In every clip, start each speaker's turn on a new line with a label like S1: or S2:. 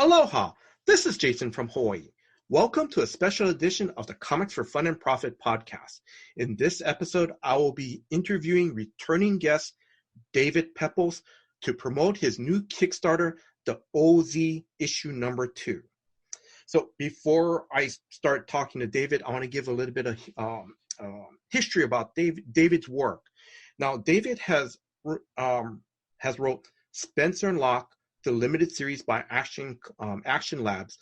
S1: Aloha! This is Jason from Hawaii. Welcome to a special edition of the Comics for Fun and Profit podcast. In this episode, I will be interviewing returning guest David Pepose to promote his new Kickstarter, the OZ issue number 2. So before I start talking to David, I want to give a little bit of history about David's work. Now, David has wrote Spencer and Locke, the limited series by Action Labs.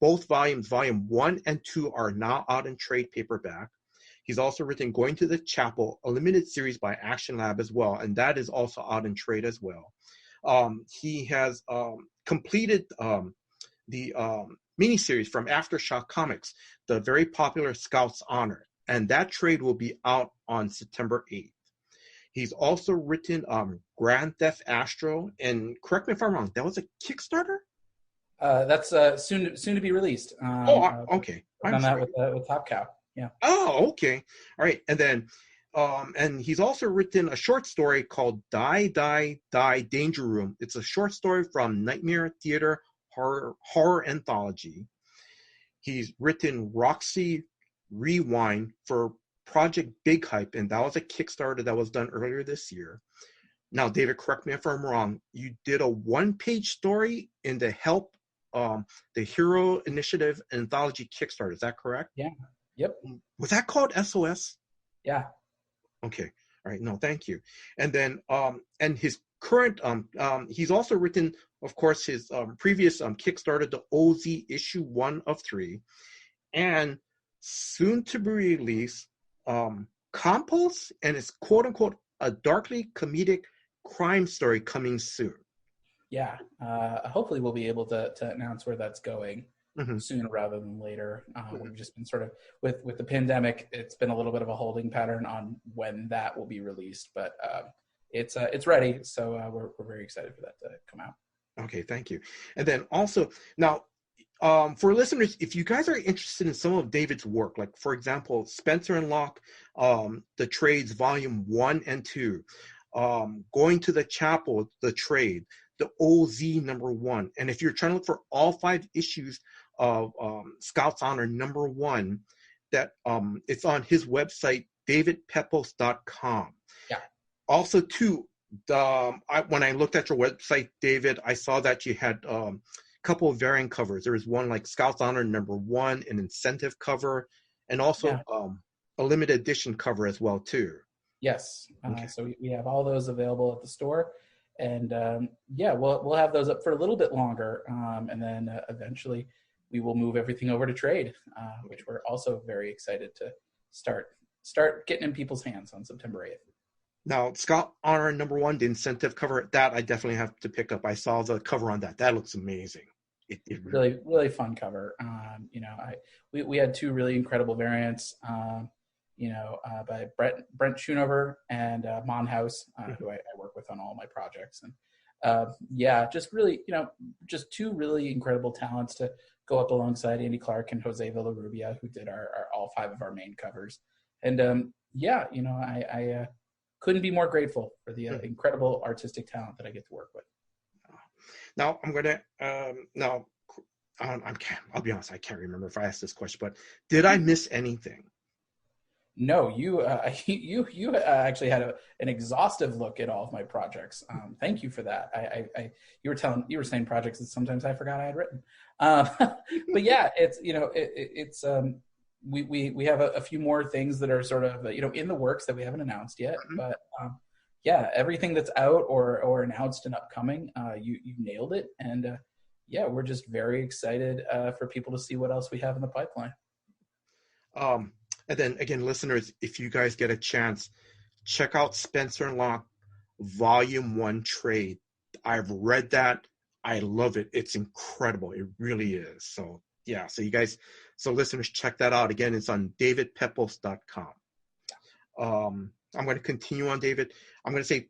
S1: Both volumes, volume 1 and 2, are now out in trade paperback. He's also written Going to the Chapel, a limited series by Action Lab as well, and that is also out in trade as well. He has completed the miniseries from Aftershock Comics, the very popular Scout's Honor, and that trade will be out on September 8th. He's also written Grand Theft Astro, and correct me if I'm wrong, that was a Kickstarter?
S2: That's soon to be released.
S1: Okay.
S2: On that with Top Cow. Yeah.
S1: Oh, okay. All right. And then, and he's also written a short story called Die, Die, Die, Danger Room. It's a short story from Nightmare Theater horror anthology. He's written Roxy Rewind for Project Big Hype, and that was a Kickstarter that was done earlier this year. Now, David, correct me if I'm wrong. You did a one-page story in the Help, the Hero Initiative Anthology Kickstarter. Is that correct?
S2: Yeah. Yep.
S1: Was that called SOS?
S2: Yeah.
S1: Okay. All right. No, thank you. And then, and his current, he's also written, of course, his previous Kickstarter, the OZ issue 1 of 3, and soon to be released, Compost, and it's quote unquote a darkly comedic crime story coming soon.
S2: Yeah, hopefully we'll be able to announce where that's going sooner rather than later. We've just been sort of with the pandemic, it's been a little bit of a holding pattern on when that will be released, but it's ready, so we're very excited for that to come out.
S1: Okay, thank you. And then also now, for listeners, if you guys are interested in some of David's work, like for example, Spencer and Locke, the trades volume 1 and 2, Going to the Chapel, the trade, the OZ number 1, and if you're trying to look for all 5 issues of Scout's Honor number 1, that it's on his website, davidpepose.com.
S2: Yeah.
S1: Also, too, when I looked at your website, David, I saw that you had couple of variant covers. There was one like Scout's Honor number 1, an incentive cover, and also a limited edition cover as well too.
S2: Yes. Okay. So we have all those available at the store, and we'll have those up for a little bit longer, and then eventually we will move everything over to trade, which we're also very excited to start getting in people's hands on September 8th.
S1: Now, Scout Honor number 1, the incentive cover, that I definitely have to pick up. I saw the cover on that. That looks amazing. It
S2: really fun cover. We had 2 really incredible variants, by Brent Schoonover and Mon House, who I work with on all my projects. And just really, just 2 really incredible talents to go up alongside Andy Clark and Jose Villarrubia, who did our all 5 of our main covers. And I couldn't be more grateful for the incredible artistic talent that I get to work with.
S1: Now I'm gonna I'll be honest, I can't remember if I asked this question, but did I miss anything?
S2: No, you actually had an exhaustive look at all of my projects. Thank you for that. You were saying projects that sometimes I forgot I had written. But yeah, it's we have a few more things that are sort of in the works that we haven't announced yet. But everything that's out or announced and upcoming, you nailed it. And we're just very excited for people to see what else we have in the pipeline.
S1: And then again, listeners, if you guys get a chance, check out Spencer and Locke Volume 1 trade. I've read that. I love it. It's incredible. It really is. So yeah, so listeners, check that out. Again, it's on davidpepose.com. I'm going to continue on, David. I'm going to say,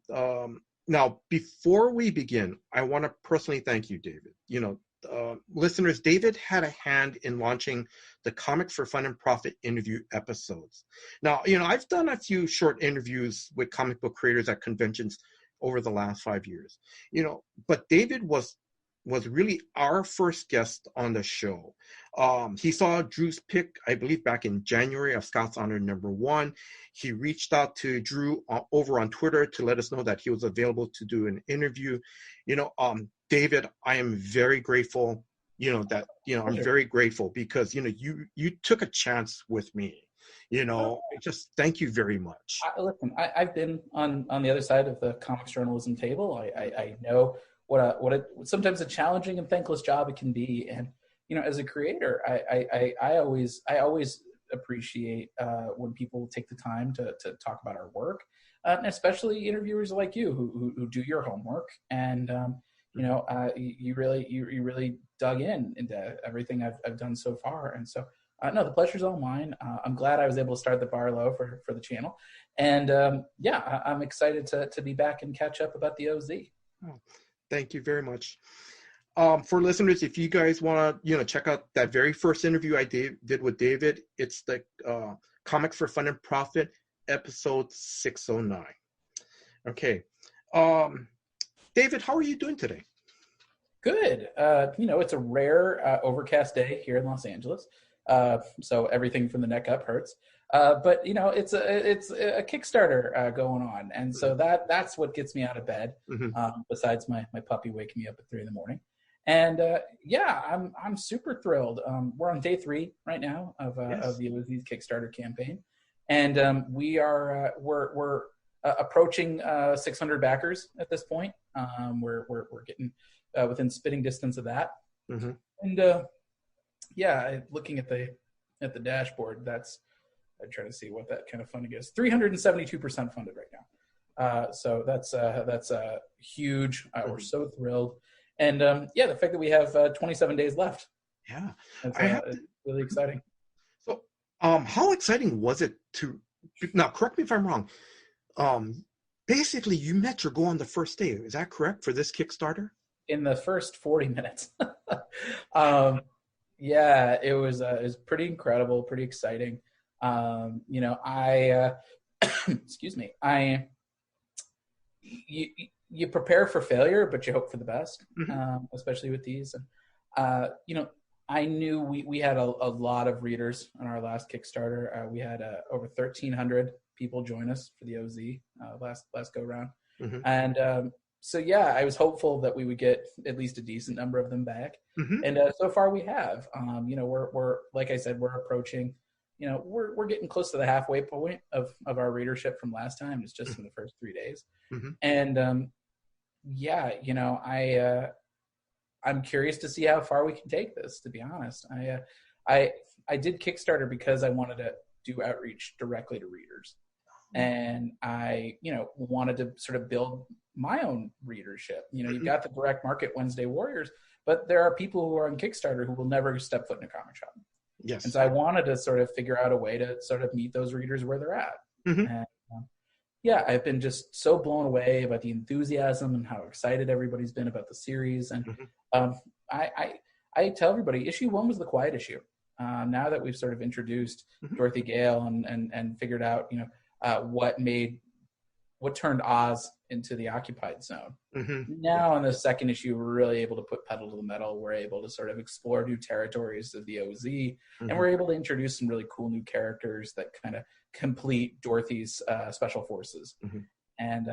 S1: now, before we begin, I want to personally thank you, David. Listeners, David had a hand in launching the Comics for Fun and Profit interview episodes. Now, I've done a few short interviews with comic book creators at conventions over the last 5 years, but David was was really our first guest on the show. He saw Drew's pick, I believe, back in January of Scout's Honor #1. He reached out to Drew over on Twitter to let us know that he was available to do an interview. David, I am very grateful. I'm very grateful because you took a chance with me. Just thank you very much.
S2: Listen, I've been on the other side of the comics journalism table. I know sometimes a challenging and thankless job it can be. And, as a creator, I always appreciate when people take the time to talk about our work, and especially interviewers like you who do your homework. And, you really dug into everything I've done so far. And so, no, the pleasure's all mine. I'm glad I was able to start the bar low for the channel. And I'm excited to be back and catch up about the OZ.
S1: Oh, thank you very much. For listeners, if you guys want to, check out that very first interview I did with David, it's the Comics for Fun and Profit, episode 609. Okay. David, how are you doing today?
S2: Good. It's a rare overcast day here in Los Angeles. So everything from the neck up hurts. But it's a Kickstarter going on, and so that's what gets me out of bed. Besides my puppy waking me up at 3 a.m. And I'm super thrilled. We're on day 3 right now of the OZ's Kickstarter campaign, and we're approaching 600 backers at this point. We're getting within spitting distance of that, and looking at the dashboard, I'm trying to see what that kind of funding is. 372% funded right now. So that's huge. We're so thrilled. And the fact that we have 27 days left.
S1: Yeah.
S2: It's really exciting.
S1: So how exciting was it now correct me if I'm wrong. Basically you met your goal on the first day. Is that correct for this Kickstarter?
S2: In the first 40 minutes. It was pretty incredible, pretty exciting. Excuse me. You prepare for failure, but you hope for the best, especially with these. And, I knew we had a lot of readers on our last Kickstarter. We had over 1,300 people join us for the OZ last go round. And I was hopeful that we would get at least a decent number of them back. And so far we have. We're like I said, we're approaching. We're getting close to the halfway point of our readership from last time. It's just in the first 3 days. And I'm curious to see how far we can take this, to be honest. I did Kickstarter because I wanted to do outreach directly to readers. And I, wanted to sort of build my own readership. You've got the direct market Wednesday warriors, but there are people who are on Kickstarter who will never step foot in a comic shop.
S1: Yes.
S2: And so I wanted to sort of figure out a way to sort of meet those readers where they're at. And, I've been just so blown away about the enthusiasm and how excited everybody's been about the series. And I tell everybody, issue 1 was the quiet issue. Now that we've sort of introduced Dorothy Gale and figured out, what turned Oz into the occupied zone. Now in the second issue, we're really able to put pedal to the metal. We're able to sort of explore new territories of the OZ, and we're able to introduce some really cool new characters that kind of complete Dorothy's special forces. And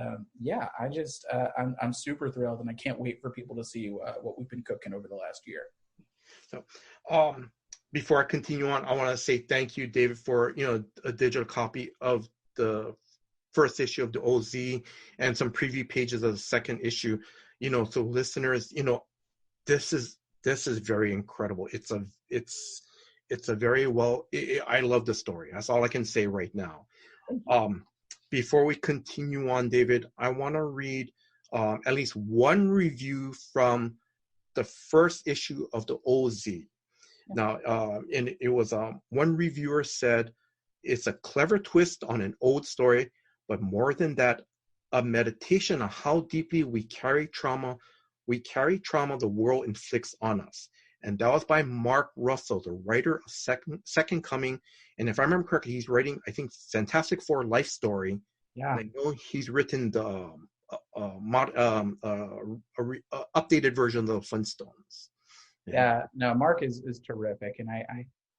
S2: I'm super thrilled, and I can't wait for people to see what we've been cooking over the last year.
S1: So before I continue on, I want to say thank you, David, for a digital copy of the first issue of the OZ and some preview pages of the second issue. So listeners, this is very incredible. It's a very I love the story. That's all I can say right now. Before we continue on, David, I want to read at least one review from the first issue of the OZ. Now, and it was one reviewer said, "It's a clever twist on an old story, but more than that, a meditation on how deeply we carry trauma the world inflicts on us." And that was by Mark Russell, the writer of Second Coming. And if I remember correctly, he's writing, I think, Fantastic Four life story.
S2: Yeah.
S1: And I know he's written the updated version of the Flintstones.
S2: Yeah, no, Mark is terrific, and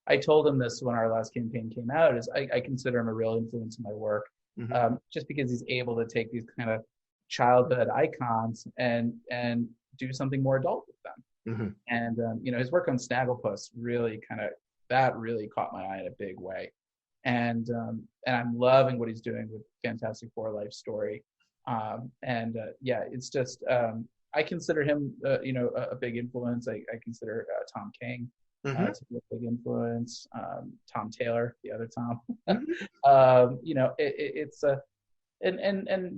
S2: I told him this when our last campaign came out. Is I consider him a real influence in my work, just because he's able to take these kind of childhood icons and do something more adult with them. And his work on Snagglepuss really really caught my eye in a big way, and I'm loving what he's doing with Fantastic Four Life Story, it's just. I consider him, a big influence. I consider Tom King to be a big influence. Tom Taylor, the other Tom. And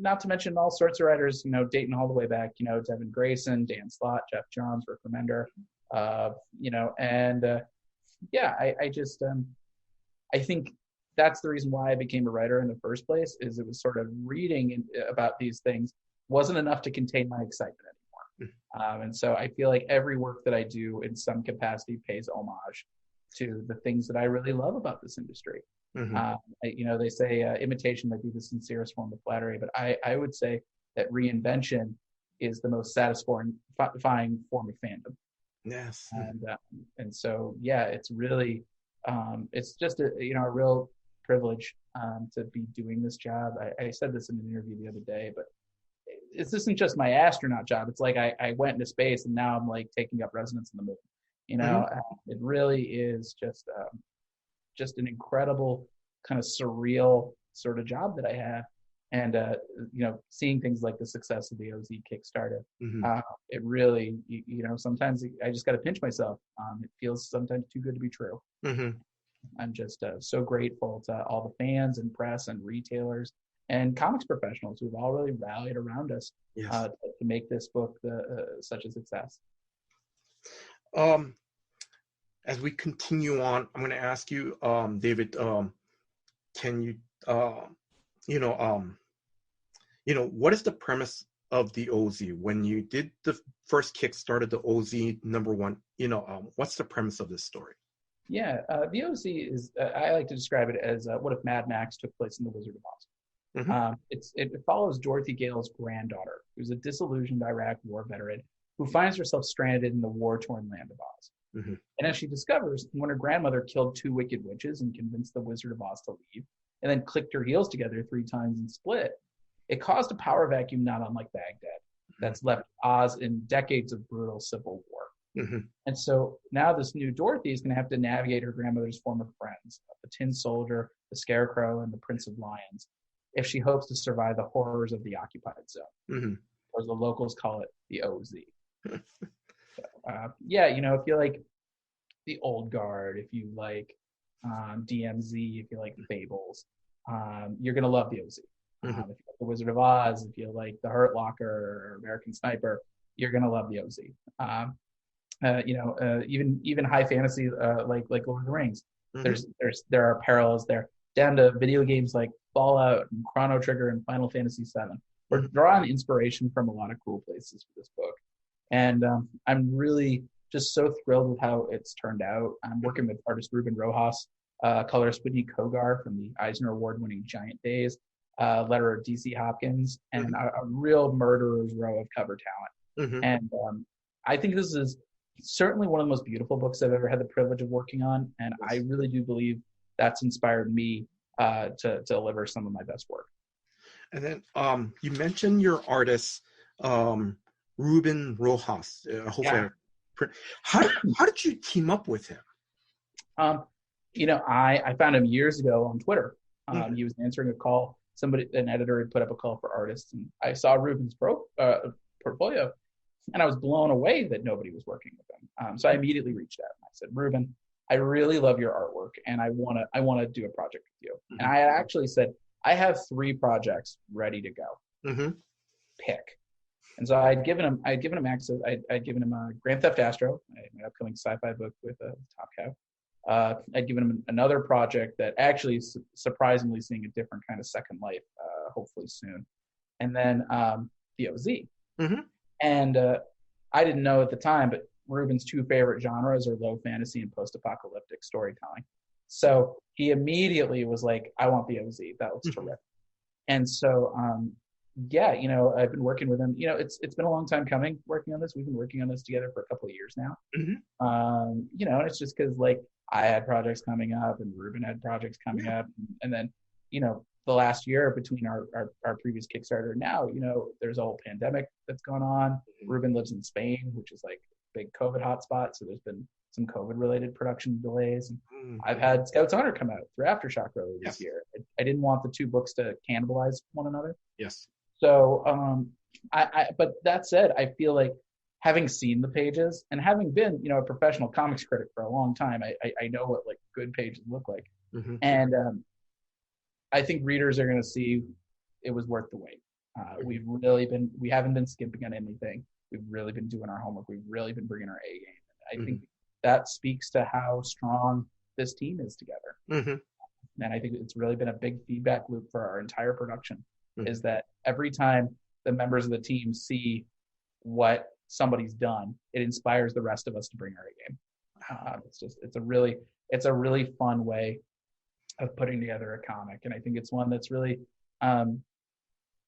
S2: not to mention all sorts of writers, dating all the way back. Devin Grayson, Dan Slott, Jeff Johns, Rick Remender. I think that's the reason why I became a writer in the first place. Is it was sort of reading about these things wasn't enough to contain my excitement anymore. And so I feel like every work that I do in some capacity pays homage to the things that I really love about this industry. They say imitation might be the sincerest form of flattery, but I would say that reinvention is the most satisfying form of fandom.
S1: Yes.
S2: And so, it's really, it's just a real privilege to be doing this job. I said this in an interview the other day, but this isn't just my astronaut job. It's like I went into space and now I'm like taking up residence in the moon. It really is just an incredible kind of surreal sort of job that I have. And, seeing things like the success of the OZ Kickstarter, it really, sometimes I just got to pinch myself. It feels sometimes too good to be true. I'm just so grateful to all the fans and press and retailers and comics professionals who've all really rallied around us to make this book such a success.
S1: As we continue on, I'm going to ask you, David, can you, what is the premise of the OZ? When you did the first Kickstarter, the OZ #1, what's the premise of this story?
S2: Yeah, the OZ is, I like to describe it as what if Mad Max took place in the Wizard of Oz. It follows Dorothy Gale's granddaughter, who's a disillusioned Iraq war veteran who finds herself stranded in the war-torn land of Oz. And as she discovers, when her grandmother killed 2 wicked witches and convinced the Wizard of Oz to leave, and then clicked her heels together 3 times and split, it caused a power vacuum not unlike Baghdad that's left Oz in decades of brutal civil war. And so now this new Dorothy is going to have to navigate her grandmother's former friends, the Tin Soldier, the Scarecrow, and the Prince of Lions, if she hopes to survive the horrors of the occupied zone, or as the locals call it, the OZ. If you like the Old Guard, if you like DMZ, if you like Fables, you're going to love the OZ. If you like the Wizard of Oz, if you like the Hurt Locker or American Sniper, you're going to love the OZ. Even high fantasy like Lord of the Rings, there are parallels there, down to video games like Fallout and Chrono Trigger and Final Fantasy VII. We're drawing inspiration from a lot of cool places for this book. And I'm really just so thrilled with how it's turned out. I'm working with artist Ruben Rojas, colorist Whitney Kogar from the Eisner Award-winning Giant Days, letterer DC Hopkins, and a real murderer's row of cover talent. And I think this is certainly one of the most beautiful books I've ever had the privilege of working on. And I really do believe that's inspired me to deliver some of my best work.
S1: And then you mentioned your artist, Ruben Rojas. How did you team up with him?
S2: I found him years ago on Twitter. He was answering a call. An editor had put up a call for artists, and I saw Ruben's portfolio, and I was blown away that nobody was working with him. So I immediately reached out and I said, Ruben, I really love your artwork, and I want to do a project with you. And I actually said, I have 3 projects ready to go. Pick. And so I'd given him access. I'd given him Grand Theft Astro, my upcoming sci-fi book with Top Cow. I'd given him another project that actually is surprisingly seeing a different kind of second life, hopefully soon. And then the OZ. And I didn't know at the time, but Ruben's 2 favorite genres are low fantasy and post-apocalyptic storytelling. So he immediately was like, I want the OZ. That looks terrific. And so, yeah, I've been working with him. It's been a long time coming working on this. We've been working on this together for a couple of years now.
S1: Hmm.
S2: And it's just because like I had projects coming up and Ruben had projects coming
S1: Yeah.
S2: up, and then the last year between our previous Kickstarter and now, there's a whole pandemic that's gone on. Ruben lives in Spain, which is like a big COVID hotspot, so there's been some COVID related production delays. And
S1: Hmm.
S2: I've had Scout's Honor come out through Aftershock earlier this
S1: Yes.
S2: year. I didn't want the two books to cannibalize one another.
S1: Yes.
S2: So, but that said, I feel like having seen the pages and having been, a professional comics critic for a long time, I know what like good pages look like.
S1: Hmm.
S2: And I think readers are going to see it was worth the wait. We haven't been skimping on anything. We've really been doing our homework. We've really been bringing our A game. I think that speaks to how strong this team is together. And I think it's really been a big feedback loop for our entire production. Is that every time the members of the team see what somebody's done, it inspires the rest of us to bring our A game. It's a really fun way of putting together a comic, and I think it's one that's really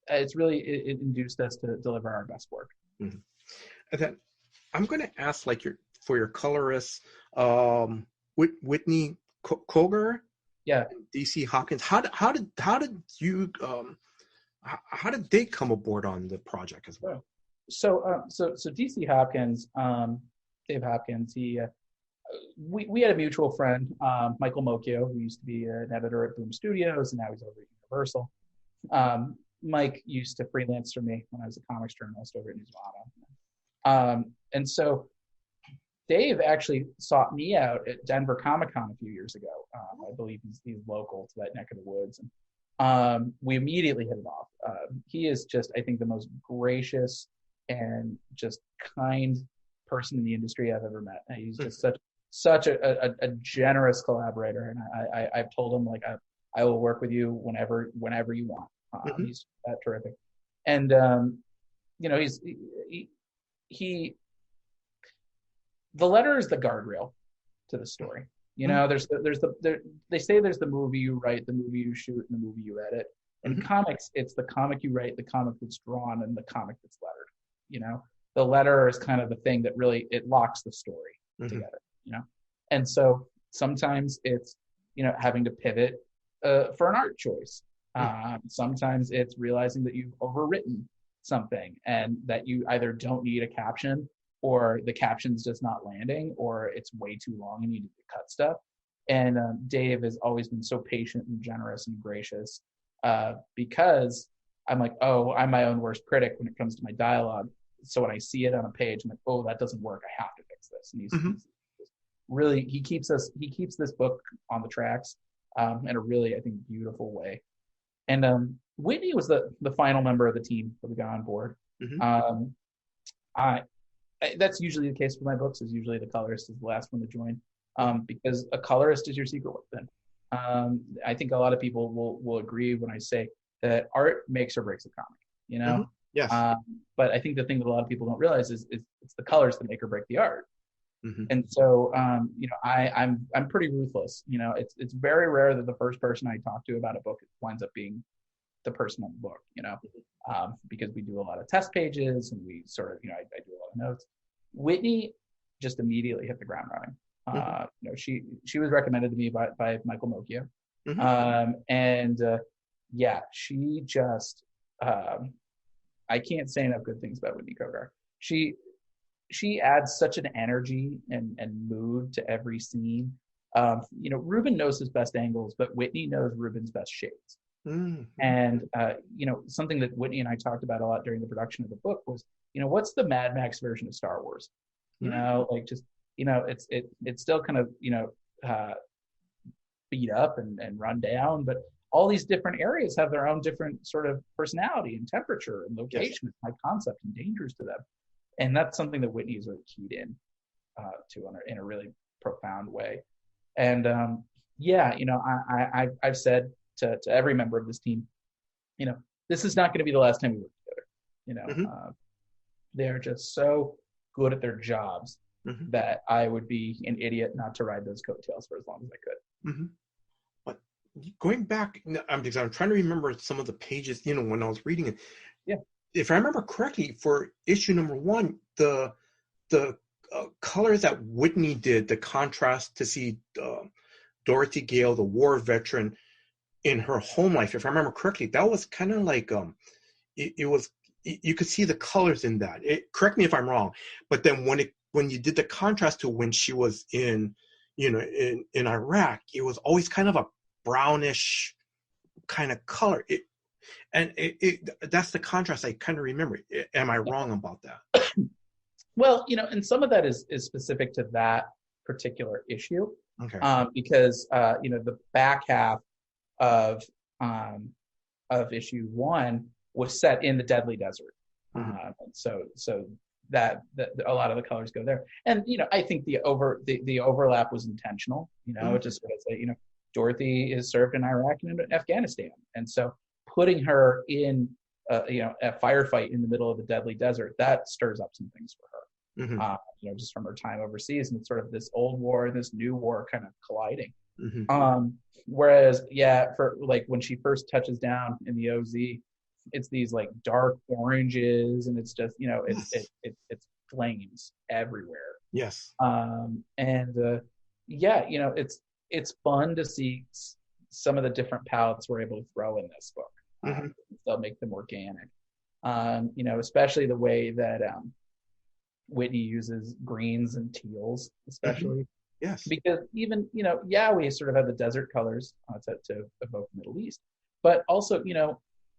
S2: it induced us to deliver our best work.
S1: And then I'm going to ask like for your colorist, Whitney Koger,
S2: Yeah,
S1: DC Hopkins. How did they come aboard on the project as well?
S2: So DC Hopkins, Dave Hopkins, we had a mutual friend, Michael Mocchio, who used to be an editor at Boom Studios, and now he's over at Universal. Mike used to freelance for me when I was a comics journalist over at Newsvana. And so Dave actually sought me out at Denver Comic Con a few years ago. I believe he's local to that neck of the woods. And we immediately hit it off. He is just, I think, the most gracious and just kind person in the industry I've ever met. He's just such a generous collaborator. And I've told him, like, I will work with you whenever you want. He's that terrific. And, the letter is the guardrail to the story. They say there's the movie you write, the movie you shoot, and the movie you edit. In comics, it's the comic you write, the comic that's drawn, and the comic that's lettered. The letter is kind of the thing that really, it locks the story together. And so sometimes it's, having to pivot for an art choice. Sometimes it's realizing that you've overwritten something and that you either don't need a caption, or the caption's just not landing, or it's way too long and you need to cut stuff. And Dave has always been so patient and generous and gracious, because I'm like, oh, I'm my own worst critic when it comes to my dialogue. So when I see it on a page, I'm like, oh, that doesn't work. I have to fix this. And he's really, he keeps this book on the tracks in a really, I think, beautiful way. And Whitney was the final member of the team that we got on board. That's usually the case with my books. Is usually the colorist is the last one to join, because a colorist is your secret weapon. I think a lot of people will agree when I say that art makes or breaks a comic.
S1: Yes.
S2: But I think the thing that a lot of people don't realize is it's the colors that make or break the art. And so I'm pretty ruthless. It's very rare that the first person I talk to about a book winds up being the person on the book, because we do a lot of test pages and we sort of, I do a lot of notes. Whitney just immediately hit the ground running. She was recommended to me by Michael Mocchio. She just, I can't say enough good things about Whitney Kogar. She adds such an energy and mood to every scene. Ruben knows his best angles, but Whitney knows Ruben's best shades. And something that Whitney and I talked about a lot during the production of the book was, what's the Mad Max version of Star Wars? It's still kind of beat up and run down, but all these different areas have their own different sort of personality and temperature and location and high concept and dangers to them. And that's something that Whitney is really keyed in in a really profound way. And I've said to every member of this team, this is not going to be the last time we work together. They're just so good at their jobs that I would be an idiot not to ride those coattails for as long as I could.
S1: But going back, because I'm trying to remember some of the pages, when I was reading it, if I remember correctly, for issue number 1, the colors that Whitney did, the contrast to see Dorothy Gale, the war veteran, in her home life, if I remember correctly, that was kind of like it was, you could see the colors in that. Correct me if I'm wrong, but then when you did the contrast to when she was in, in Iraq, it was always kind of a brownish kind of color. That's the contrast I kind of remember. Am I wrong about that?
S2: Well, and some of that is specific to that particular issue,
S1: Okay.
S2: because the back half of issue 1 was set in the Deadly Desert, so that a lot of the colors go there, and I think the overlap was intentional. Just sort of say, Dorothy is served in Iraq and in Afghanistan, and so putting her in a firefight in the middle of the Deadly Desert, that stirs up some things for her. Just from her time overseas, and it's sort of this old war and this new war kind of colliding. Whereas, for like when she first touches down in the OZ, it's these like dark oranges, and it's just it's flames everywhere.
S1: Yes.
S2: It's fun to see some of the different palettes we're able to throw in this book. They'll make them organic. Especially the way that Whitney uses greens and teals, especially.
S1: Yes.
S2: Because even, we sort of have the desert colors to evoke the Middle East. But also,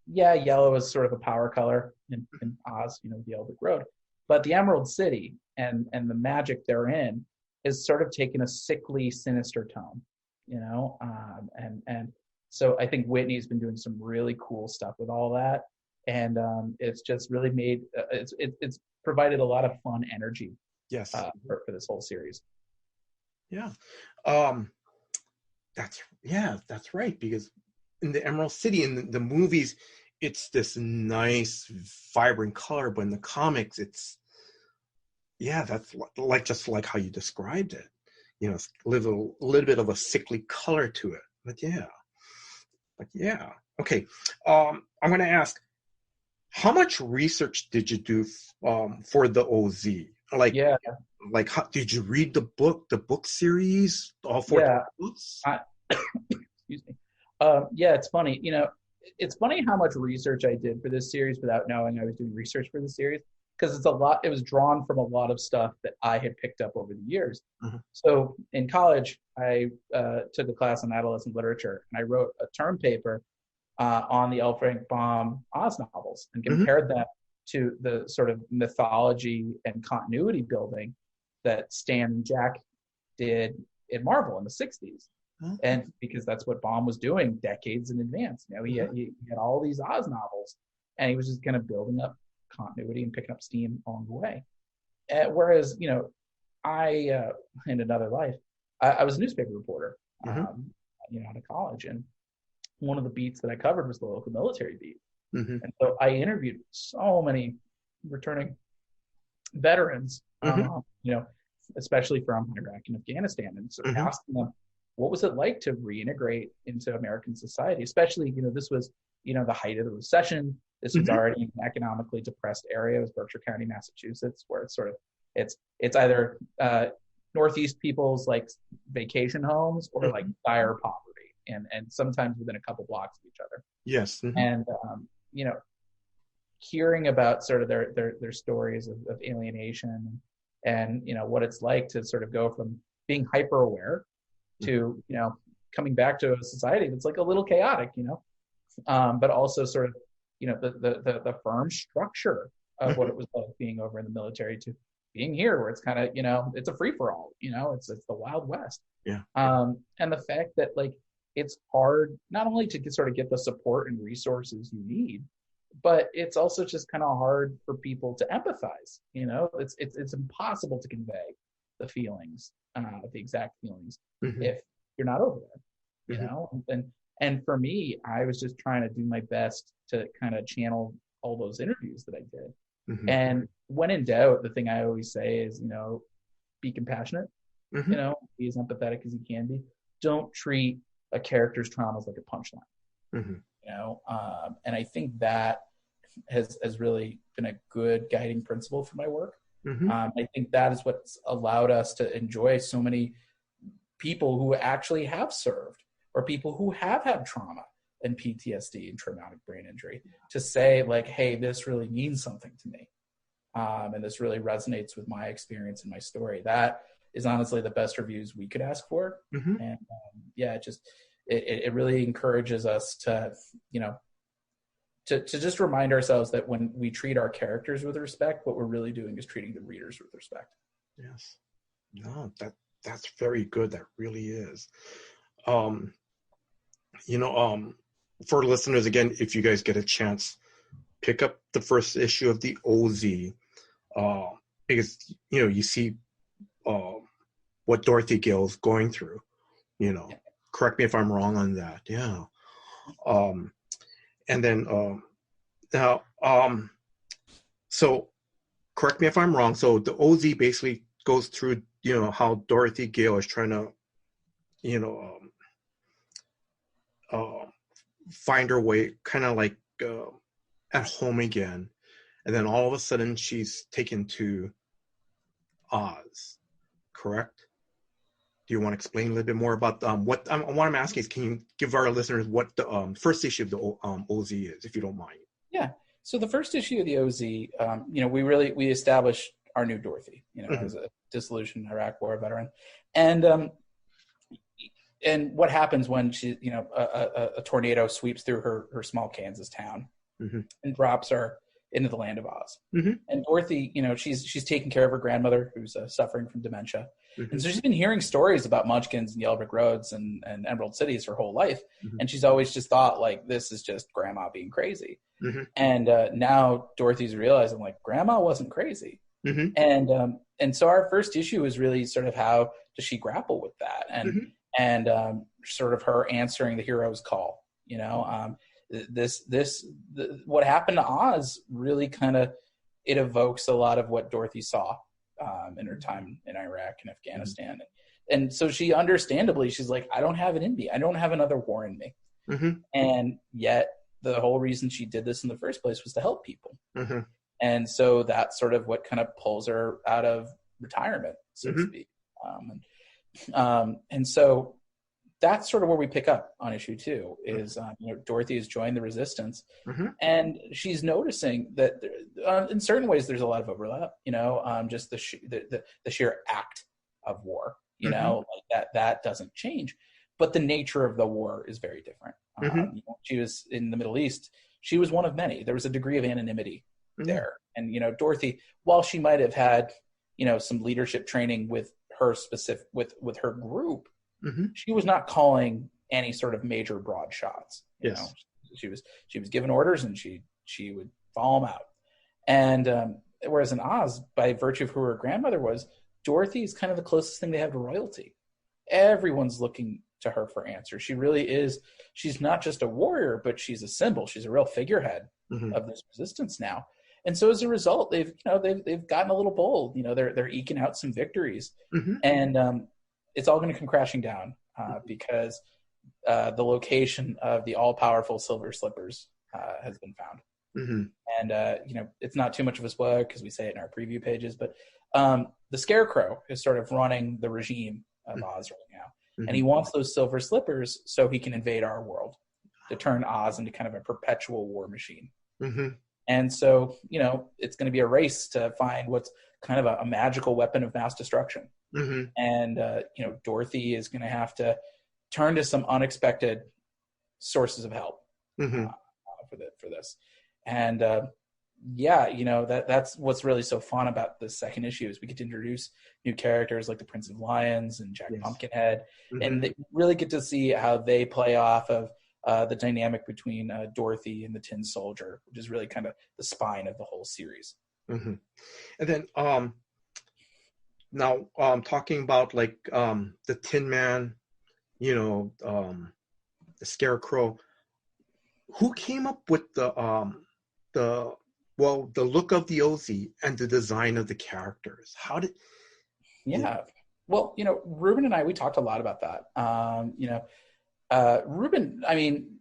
S2: yellow is sort of a power color in Oz, the Elvic Road. But the Emerald City and the magic therein is sort of taken a sickly, sinister tone, and so I think Whitney's been doing some really cool stuff with all that. And it's just really made, it's provided a lot of fun energy.
S1: Yes.
S2: For this whole series.
S1: Yeah. That's right. Because in the Emerald City, in the movies, it's this nice, vibrant color, but in the comics, that's just like how you described it. It's a little bit of a sickly color to it. But yeah. Okay. I'm going to ask, how much research did you do for the OZ? Like, how, did you read the book series, all 14 books?
S2: Excuse me. It's funny. It's funny how much research I did for this series without knowing I was doing research for the series, because it's a lot. It was drawn from a lot of stuff that I had picked up over the years. So in college, I took a class on adolescent literature, and I wrote a term paper on the L. Frank Baum Oz novels and compared them to the sort of mythology and continuity building that Stan and Jack did in Marvel in the 60s. And because that's what Baum was doing decades in advance. He had all these Oz novels, and he was just kind of building up continuity and picking up steam along the way. Whereas, I, in another life, I was a newspaper reporter, out of college. And one of the beats that I covered was the local military beat. And so I interviewed so many returning veterans, especially from Iraq and Afghanistan, and sort of asking them, what was it like to reintegrate into American society? Especially, this was, the height of the recession. This was already an economically depressed area. It was Berkshire County, Massachusetts, where it's sort of, it's either Northeast people's like vacation homes or like dire poverty, and sometimes within a couple blocks of each other.
S1: Yes.
S2: And hearing about sort of their stories of alienation and what it's like to sort of go from being hyper aware to coming back to a society that's like a little chaotic, but also sort of the firm structure of what it was like being over in the military to being here, where it's kind of it's a free for all, it's the Wild West. And the fact that like it's hard not only to get the support and resources you need, but it's also just kind of hard for people to empathize. It's impossible to convey the feelings, the exact feelings, if you're not over there. And for me, I was just trying to do my best to kind of channel all those interviews that I did. And when in doubt, the thing I always say is, be compassionate, be as empathetic as you can be. Don't treat a character's traumas like a punchline. And I think that has really been a good guiding principle for my work.
S1: Mm-hmm.
S2: I think that is what's allowed us to enjoy so many people who actually have served, or people who have had trauma and PTSD and traumatic brain injury, to say like, hey, this really means something to me. And this really resonates with my experience and my story. That is honestly the best reviews we could ask for.
S1: Mm-hmm.
S2: And it really encourages us to, to just remind ourselves that when we treat our characters with respect, what we're really doing is treating the readers with respect.
S1: Yes. No, that's very good. That really is. For listeners, again, if you guys get a chance, pick up the first issue of the OZ, because you see what Dorothy Gale's going through. Correct me if I'm wrong on that. Yeah. And then now, so correct me if I'm wrong. So the OZ basically goes through, how Dorothy Gale is trying to, find her way, kind of like at home again, and then all of a sudden she's taken to Oz. Correct? Do you want to explain a little bit more about what I'm asking is, can you give our listeners what the first issue of the OZ is, if you don't mind?
S2: Yeah. So the first issue of the OZ, we established our new Dorothy,
S1: Mm-hmm.
S2: as a disillusioned Iraq War veteran, and what happens when she, a tornado sweeps through her small Kansas town,
S1: mm-hmm.
S2: and drops her into the land of Oz.
S1: Mm-hmm.
S2: And Dorothy, she's taking care of her grandmother who's suffering from dementia.
S1: Mm-hmm.
S2: And so she's been hearing stories about Munchkins and Yellow Brick Roads and Emerald Cities her whole life.
S1: Mm-hmm.
S2: And she's always just thought, like, this is just grandma being crazy.
S1: Mm-hmm.
S2: And now Dorothy's realizing, like, grandma wasn't crazy.
S1: Mm-hmm.
S2: And so our first issue is really sort of how does she grapple with that, and sort of her answering the hero's call. What happened to Oz really kind of, it evokes a lot of what Dorothy saw in her time in Iraq and Afghanistan. Mm-hmm. And so she understandably, she's like, I don't have it in me. I don't have another war in me.
S1: Mm-hmm.
S2: And yet the whole reason she did this in the first place was to help people.
S1: Mm-hmm.
S2: And so that's sort of what kind of pulls her out of retirement, so
S1: mm-hmm.
S2: to speak. And so that's sort of where we pick up on issue 2 is, Dorothy has joined the resistance,
S1: mm-hmm. and
S2: she's noticing that in certain ways there's a lot of overlap, just the sheer act of war,
S1: mm-hmm.
S2: like that doesn't change, but the nature of the war is very different.
S1: Mm-hmm.
S2: She was in the Middle East. She was one of many. There was a degree of anonymity mm-hmm. there. And, Dorothy, while she might have had, some leadership training with her with her group,
S1: mm-hmm.
S2: she was not calling any sort of major broad shots.
S1: Yes.
S2: She was given orders, and she would follow them out. And whereas in Oz, by virtue of who her grandmother was, Dorothy is kind of the closest thing they have to royalty. Everyone's looking to her for answers. She really is. She's not just a warrior, but she's a symbol. She's a real figurehead mm-hmm. of this resistance now. And so as a result, they've gotten a little bold. They're eking out some victories,
S1: mm-hmm.
S2: and it's all going to come crashing down because the location of the all-powerful Silver Slippers has been found.
S1: Mm-hmm.
S2: And it's not too much of a spoiler because we say it in our preview pages, but the Scarecrow is sort of running the regime of Oz right now, mm-hmm. and he wants those Silver Slippers so he can invade our world, to turn Oz into kind of a perpetual war machine.
S1: Mm-hmm.
S2: And so, it's going to be a race to find what's kind of a magical weapon of mass destruction.
S1: Mm-hmm.
S2: And, Dorothy is going to have to turn to some unexpected sources of help
S1: mm-hmm.
S2: For this. And, that's what's really so fun about the second issue is we get to introduce new characters like the Prince of Lions and Jack yes. Pumpkinhead. Mm-hmm. And they really get to see how they play off of the dynamic between Dorothy and the Tin Soldier, which is really kind of the spine of the whole series.
S1: Mm-hmm. And then now talking about like the Tin Man, the Scarecrow, who came up with the look of the OZ and the design of the characters? How did?
S2: Yeah. Well, Ruben and I, we talked a lot about that. Ruben, I mean,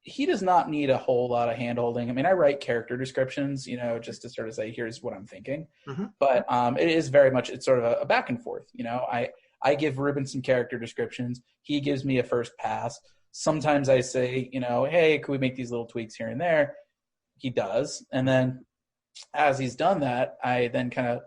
S2: he does not need a whole lot of hand-holding. I mean, I write character descriptions, just to sort of say, here's what I'm thinking.
S1: Mm-hmm.
S2: But it is very much, it's sort of a back and forth. I give Ruben some character descriptions. He gives me a first pass. Sometimes I say, hey, could we make these little tweaks here and there? He does. And then as he's done that, I then kind of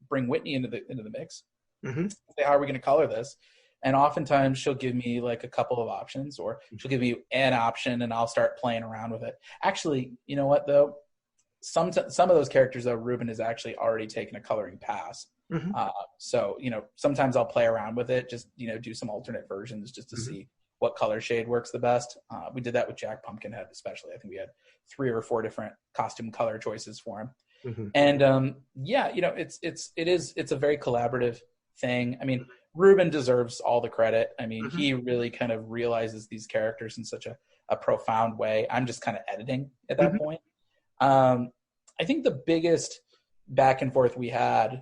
S2: bring Whitney into the mix.
S1: Mm-hmm.
S2: Say, how are we going to color this? And oftentimes she'll give me like a couple of options, or she'll give me an option and I'll start playing around with it. Actually, you know what though? Some of those characters though, Ruben has actually already taken a coloring pass.
S1: Mm-hmm.
S2: So, sometimes I'll play around with it, just, do some alternate versions just to
S1: Mm-hmm.
S2: see what color shade works the best. We did that with Jack Pumpkinhead, especially. I think we had 3 or 4 different costume color choices for him.
S1: Mm-hmm.
S2: And it's a very collaborative thing. I mean, Ruben deserves all the credit. I mean,
S1: Mm-hmm.
S2: he really kind of realizes these characters in such a profound way. I'm just kind of editing at that
S1: Mm-hmm.
S2: point. I think the biggest back and forth we had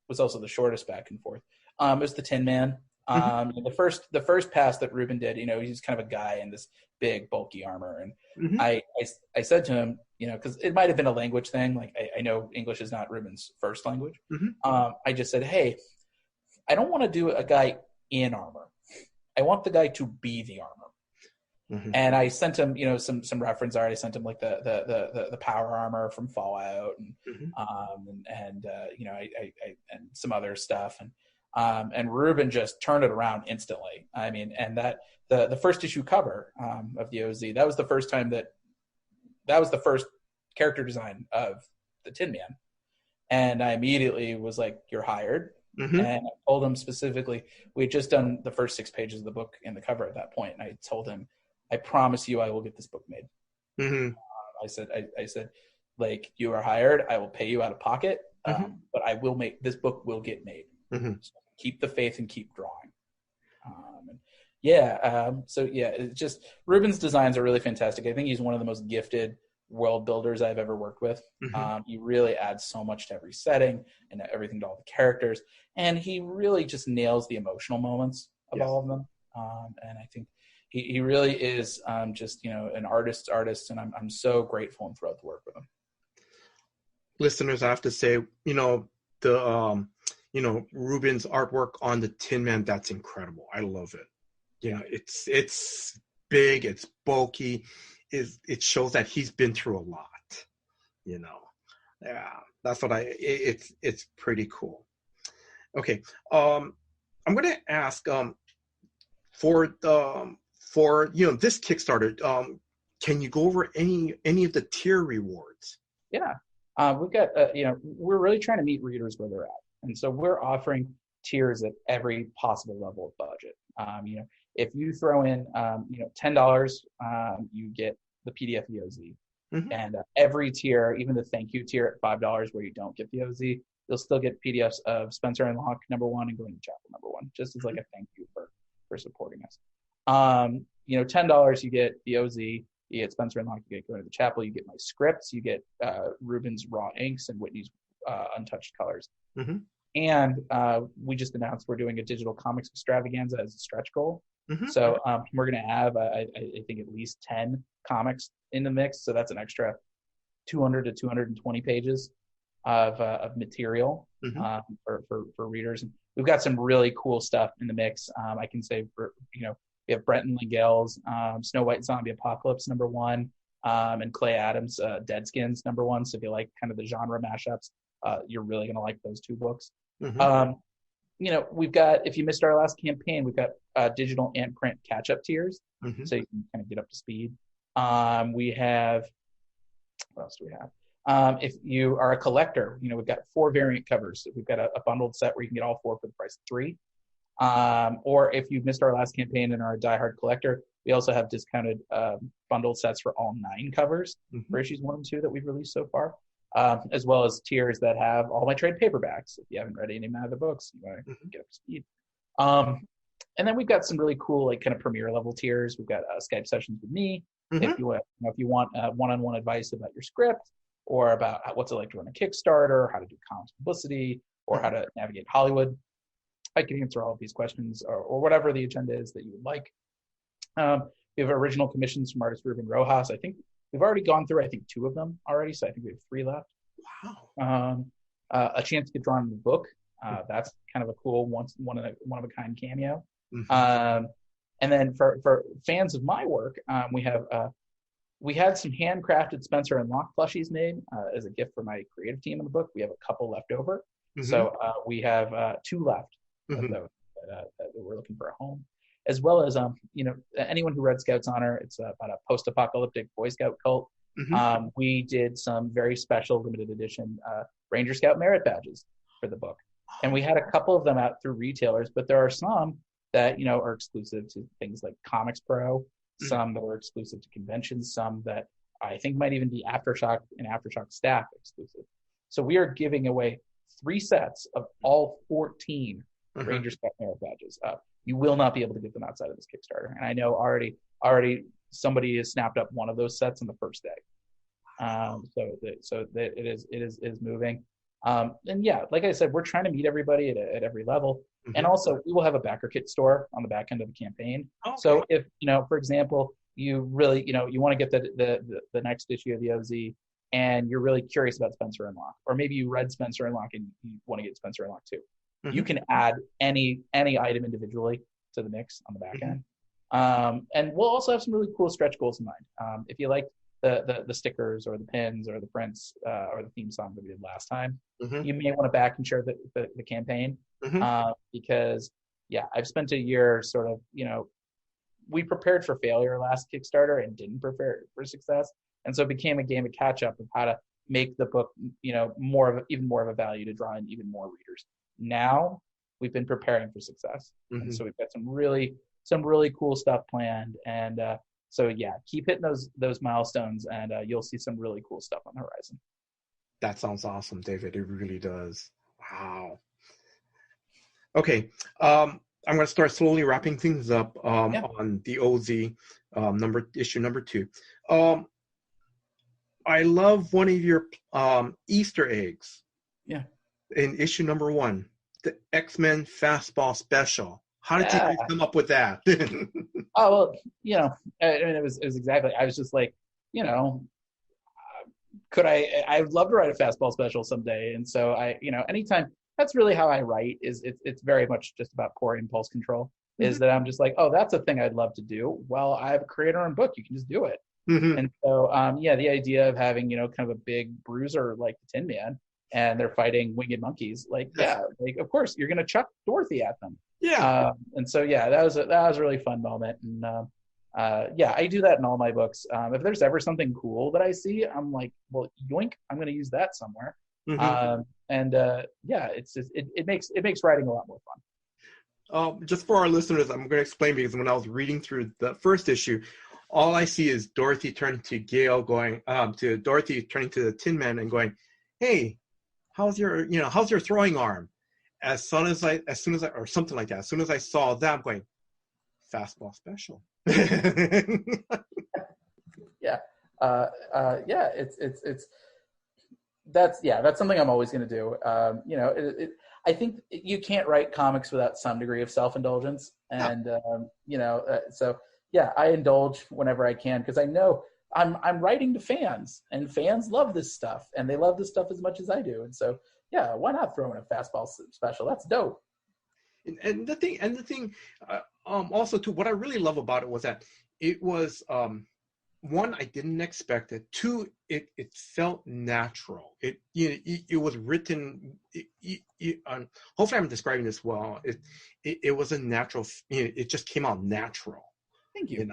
S2: was also the shortest back and forth. It was the Tin Man.
S1: Mm-hmm.
S2: The first pass that Ruben did, he's kind of a guy in this big bulky armor, and
S1: Mm-hmm.
S2: I said to him, because it might have been a language thing. Like I know English is not Ruben's first language.
S1: Mm-hmm.
S2: I just said, hey, I don't want to do a guy in armor. I want the guy to be the armor.
S1: Mm-hmm.
S2: And I sent him, some reference art. I sent him like the power armor from Fallout, and
S1: Mm-hmm.
S2: and some other stuff, and Ruben just turned it around instantly. I mean, and that the first issue cover of the OZ, that was the first time that was the first character design of the Tin Man, and I immediately was like, "You're hired."
S1: Mm-hmm.
S2: And I told him specifically, we had just done the first 6 pages of the book and the cover at that point, and I told him, I promise you I will get this book made.
S1: Mm-hmm.
S2: I said, like, you are hired. I will pay you out of pocket,
S1: Mm-hmm.
S2: but I will make this book will get made.
S1: Mm-hmm.
S2: So keep the faith and keep drawing. It's just Ruben's designs are really fantastic. I think he's one of the most gifted world builders I've ever worked with.
S1: Mm-hmm.
S2: He really adds so much to every setting and everything to all the characters, and he really just nails the emotional moments of
S1: Yes.
S2: all of them. And I think he really is just an artist, and I'm so grateful and thrilled to work with him.
S1: Listeners, I have to say, the Ruben's artwork on the Tin Man, that's incredible. I love it. It's big, it's bulky. It shows that he's been through a lot. Yeah, that's what it's pretty cool. Okay, I'm going to ask for this Kickstarter. Can you go over any of the tier rewards?
S2: Yeah, we've got we're really trying to meet readers where they're at, and so we're offering tiers at every possible level of budget. If you throw in $10, you get the PDF the OZ,
S1: Mm-hmm.
S2: and every tier, even the thank you tier at $5 where you don't get the OZ, you'll still get PDFs of Spencer and Locke #1 and Going to Chapel #1, just as like a thank you for supporting us. $10 you get the OZ, you get Spencer and Locke, you get Going to the Chapel, you get my scripts, you get Ruben's raw inks and Whitney's untouched colors.
S1: Mm-hmm.
S2: And we just announced we're doing a digital comics extravaganza as a stretch goal.
S1: Mm-hmm.
S2: So we're going to have, I think, at least 10 comics in the mix. So that's an extra 200 to 220 pages of material
S1: Mm-hmm.
S2: For readers. And we've got some really cool stuff in the mix. I can say, we have Brenton Lingel's Snow White Zombie Apocalypse #1, and Clay Adams' Deadskins #1. So if you like kind of the genre mashups, you're really going to like those 2 books.
S1: Mm-hmm.
S2: We've got, if you missed our last campaign, we've got digital and print catch-up tiers,
S1: Mm-hmm.
S2: so you can kind of get up to speed. We have, what else do we have? If you are a collector, we've got 4 variant covers. We've got a bundled set where you can get all 4 for the price of 3. Or if you've missed our last campaign and are a diehard collector, we also have discounted bundled sets for all 9 covers
S1: Mm-hmm.
S2: for issues 1 and 2 that we've released so far. As well as tiers that have all my trade paperbacks. If you haven't read any of my other books, you want to
S1: Mm-hmm.
S2: get up to speed. And then we've got some really cool, like kind of premiere level tiers. We've got Skype sessions with me.
S1: Mm-hmm.
S2: If you want one-on-one advice about your script, or about what's it like to run a Kickstarter, how to do comics publicity, or how to navigate Hollywood, I can answer all of these questions, or whatever the agenda is that you would like. we have original commissions from artist Ruben Rojas. I think we've already gone through, I think, 2 of them already. So I think we have 3 left.
S1: Wow.
S2: A chance to get drawn in the book. That's kind of a cool one of a kind cameo.
S1: Mm-hmm.
S2: And then for fans of my work, we had some handcrafted Spencer and Locke plushies made as a gift for my creative team in the book. We have a couple left over.
S1: Mm-hmm.
S2: So we have 2 left of those that we're looking for a home, as well as anyone who read Scouts Honor. It's about a post-apocalyptic Boy Scout cult.
S1: Mm-hmm.
S2: We did some very special limited edition Ranger Scout merit badges for the book, and we had a couple of them out through retailers. But there are some that are exclusive to things like Comics Pro, some that are exclusive to conventions, some that I think might even be Aftershock and Aftershock staff exclusive. So we are giving away 3 sets of all 14 Ranger Scout merit badges. You will not be able to get them outside of this Kickstarter, and I know already somebody has snapped up one of those sets on the first day. So it is moving. And yeah, like I said, we're trying to meet everybody at every level. And also, we will have a backer kit store on the back end of the campaign. Okay. So if, for example, you really, you want to get the next issue of the OZ and you're really curious about Spencer and Locke, or maybe you read Spencer and Locke and you want to get Spencer and Locke too. You can add any item individually to the mix on the back end. And we'll also have some really cool stretch goals in mind. If you like the stickers or the pins or the prints or the theme song that we did last time, you may want to back and share the campaign. Because I've spent a year sort of, we prepared for failure last Kickstarter and didn't prepare for success. And so it became a game of catch up of how to make the book, even more of a value to draw in even more readers. Now we've been preparing for success. And so we've got some really cool stuff planned. And keep hitting those milestones and you'll see some really cool stuff on the horizon.
S1: That sounds awesome, David. It really does. Wow. Okay, I'm going to start slowly wrapping things up on the OZ issue number 2. I love one of your Easter eggs. Yeah. In issue number 1, the X-Men Fastball Special. How did you guys come up with that?
S2: Oh, well, it was exactly. I was just like, could I'd love to write a Fastball Special someday, and so anytime. That's really how I write. It's very much just about poor impulse control. Is that I'm just like, oh, that's a thing I'd love to do. Well, I have a creator-owned book. You can just do it. And so, the idea of having kind of a big bruiser like the Tin Man, and they're fighting winged monkeys. Of course you're gonna chuck Dorothy at them. Yeah. And so that was a really fun moment. And I do that in all my books. If there's ever something cool that I see, I'm like, well, yoink, I'm gonna use that somewhere. It makes writing a lot more
S1: fun. Just for our listeners, I'm going to explain, because when I was reading through the first issue, all I see is Dorothy turning to Gale, Dorothy turning to the Tin Man and going, "Hey, how's your throwing arm?" As soon as I or something like that. As soon as I saw that, I'm going, Fastball Special.
S2: That's something I'm always going to do. I think you can't write comics without some degree of self-indulgence, and I indulge whenever I can, because I know I'm writing to fans, and fans love this stuff, and they love this stuff as much as I do, and so why not throw in a Fastball Special? That's dope.
S1: And the thing, also too, what I really love about it was that it was. 1, I didn't expect it. 2, it felt natural. It was written. Hopefully, I'm describing this well. It was a natural. It just came out natural.
S2: Thank you.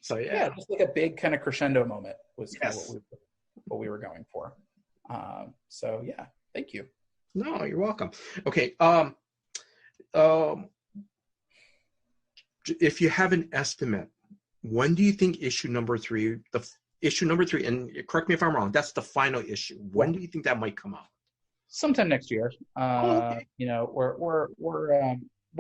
S1: So
S2: just like a big kind of crescendo moment was kind of what we were going for. Thank you.
S1: No, you're welcome. Okay. If you have an estimate, when do you think issue number 3, and correct me if I'm wrong, that's the final issue. When do you think that might come out?
S2: Sometime next year. Okay. We're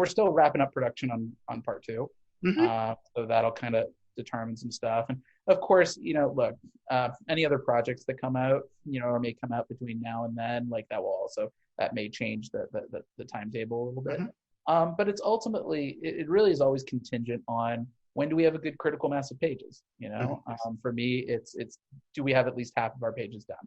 S2: still wrapping up production on part 2. So that'll kind of determine some stuff. And of course, look, any other projects that come out, or may come out between now and then, like that may change the timetable a little bit. But it's ultimately, it really is always contingent on when do we have a good critical mass of pages? For me, it's do we have at least half of our pages done?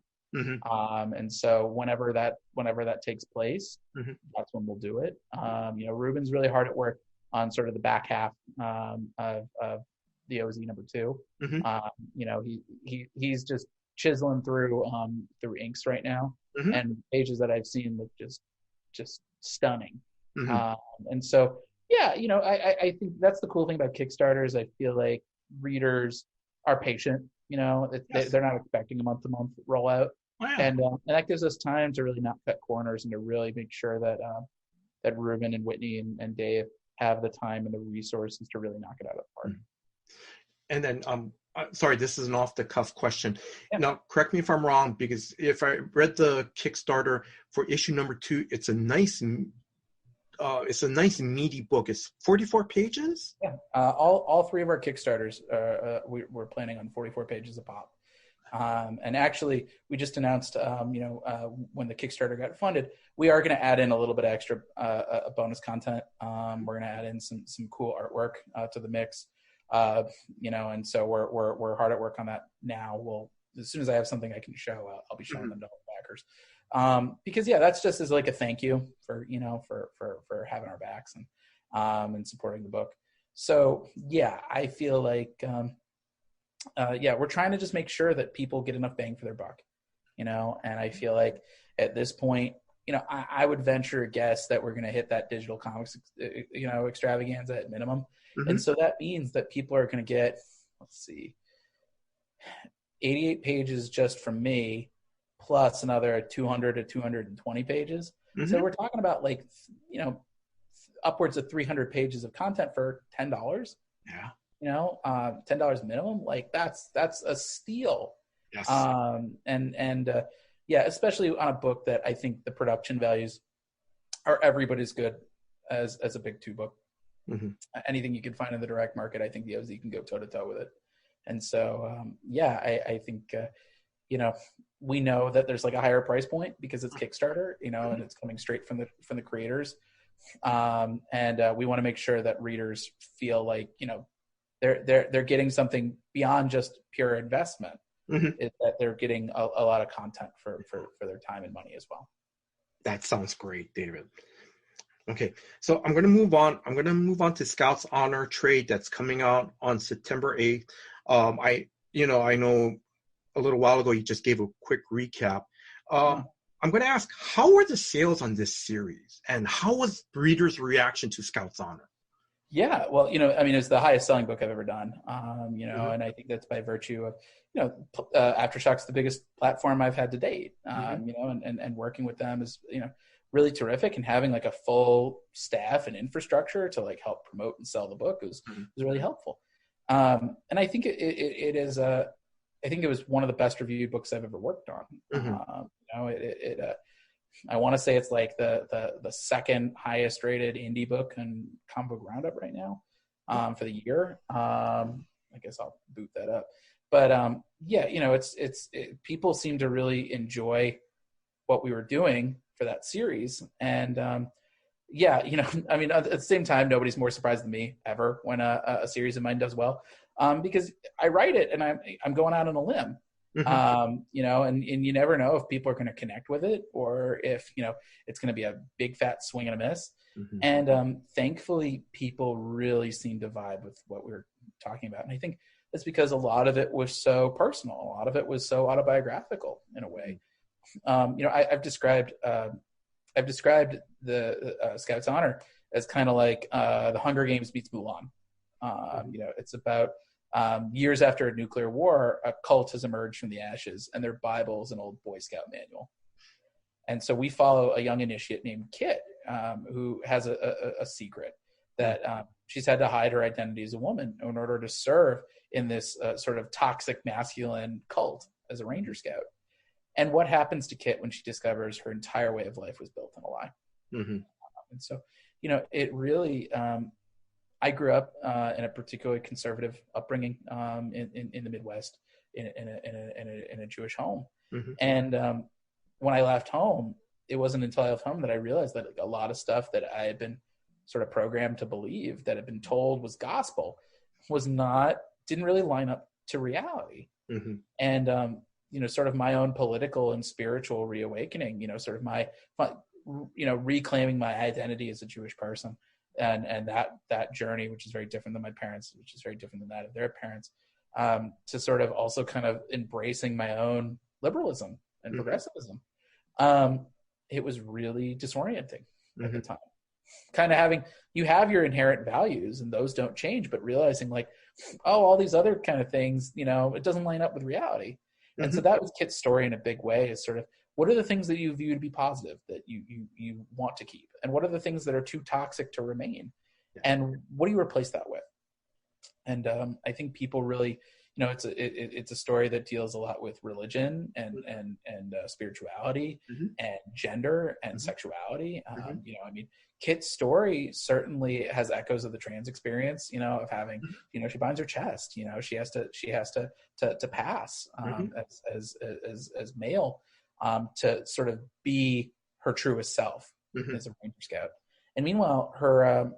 S2: And so whenever that takes place, that's when we'll do it. Ruben's really hard at work on sort of the back half of the OZ #2. He's just chiseling through inks right now, and pages that I've seen look just stunning. And so I think that's the cool thing about Kickstarters. I feel like readers are patient. They're not expecting a month-to-month rollout. Oh, yeah. And that gives us time to really not cut corners and to really make sure that Ruben and Whitney and Dave have the time and the resources to really knock it out of the park.
S1: And then, sorry, this is an off-the-cuff question.
S2: Yeah.
S1: Now, correct me if I'm wrong, because if I read the Kickstarter for issue #2, it's a nice meaty book. It's 44 pages.
S2: Yeah, all three of our Kickstarters, we're planning on 44 pages a pop. And actually, we just announced, when the Kickstarter got funded, we are going to add in a little bit of extra bonus content. We're going to add in some cool artwork to the mix, and so we're hard at work on that now. As soon as I have something I can show, I'll be showing them to all the backers. Because that's just as like a thank you for having our backs and supporting the book. So I feel like. We're trying to just make sure that people get enough bang for their buck, and I feel like at this point, I would venture a guess that we're going to hit that digital comics, extravaganza at minimum. And so that means that people are going to get, 88 pages just from me, plus another 200 to 220 pages. So we're talking about upwards of 300 pages of content for $10.
S1: Yeah.
S2: $10 minimum, that's a steal.
S1: Yes.
S2: Especially on a book that I think the production values are every bit as good as a big 2 book. Anything you can find in the direct market, I think the OZ can go toe to toe with it. And so, I think, we know that there's like a higher price point because it's Kickstarter, and it's coming straight from the creators. And we want to make sure that readers feel like, they're getting something beyond just pure investment. Is that they're getting a lot of content for their time and money as well.
S1: That sounds great, David. Okay, so I'm going to move on. I'm going to move on to Scout's Honor trade that's coming out on September 8th. I know a little while ago you just gave a quick recap. I'm going to ask, how were the sales on this series, and how was readers' reaction to Scout's Honor?
S2: Yeah, well, it's the highest selling book I've ever done, and I think that's by virtue of, Aftershock's the biggest platform I've had to date, and working with them is, really terrific, and having like a full staff and infrastructure to like help promote and sell the book was really helpful. And I think it is, I think it was one of the best reviewed books I've ever worked on. I want to say it's like the second highest rated indie book in Comic Book Roundup right now for the year. I guess I'll boot that up. But people seem to really enjoy what we were doing for that series. And at the same time, nobody's more surprised than me ever when a series of mine does well, because I write it and I'm going out on a limb. And you never know if people are going to connect with it or if, it's going to be a big fat swing and a miss. And thankfully, people really seem to vibe with what we were talking about. And I think that's because a lot of it was so personal. A lot of it was so autobiographical in a way. I've described the Scout's Honor as kind of like the Hunger Games meets Mulan. It's about years after a nuclear war, a cult has emerged from the ashes, and their Bible is an old Boy Scout manual. And so we follow a young initiate named Kit, who has a secret that she's had to hide her identity as a woman in order to serve in this sort of toxic masculine cult as a Ranger Scout. And what happens to Kit when she discovers her entire way of life was built on a lie? And so, it really... I grew up in a particularly conservative upbringing in the Midwest in a Jewish home. And when I left home, it wasn't until I left home that I realized that a lot of stuff that I had been sort of programmed to believe, that had been told was gospel, didn't really line up to reality.
S1: Mm-hmm.
S2: And, sort of my own political and spiritual reawakening, sort of my reclaiming my identity as a Jewish person, and that journey, which is very different than my parents, which is very different than that of their parents, to sort of also kind of embracing my own liberalism and progressivism. It was really disorienting at the time. Kind of you have your inherent values and those don't change, but realizing like, oh, all these other kind of things, it doesn't line up with reality. And so that was Kit's story in a big way, is sort of, what are the things that you view to be positive that you want to keep? And what are the things that are too toxic to remain? Yeah. And what do you replace that with? And I think people really, it's a story that deals a lot with religion and spirituality and gender and sexuality. Kit's story certainly has echoes of the trans experience, of having, she binds her chest, she has to pass as male, to sort of be her truest self as a Ranger Scout. And meanwhile, her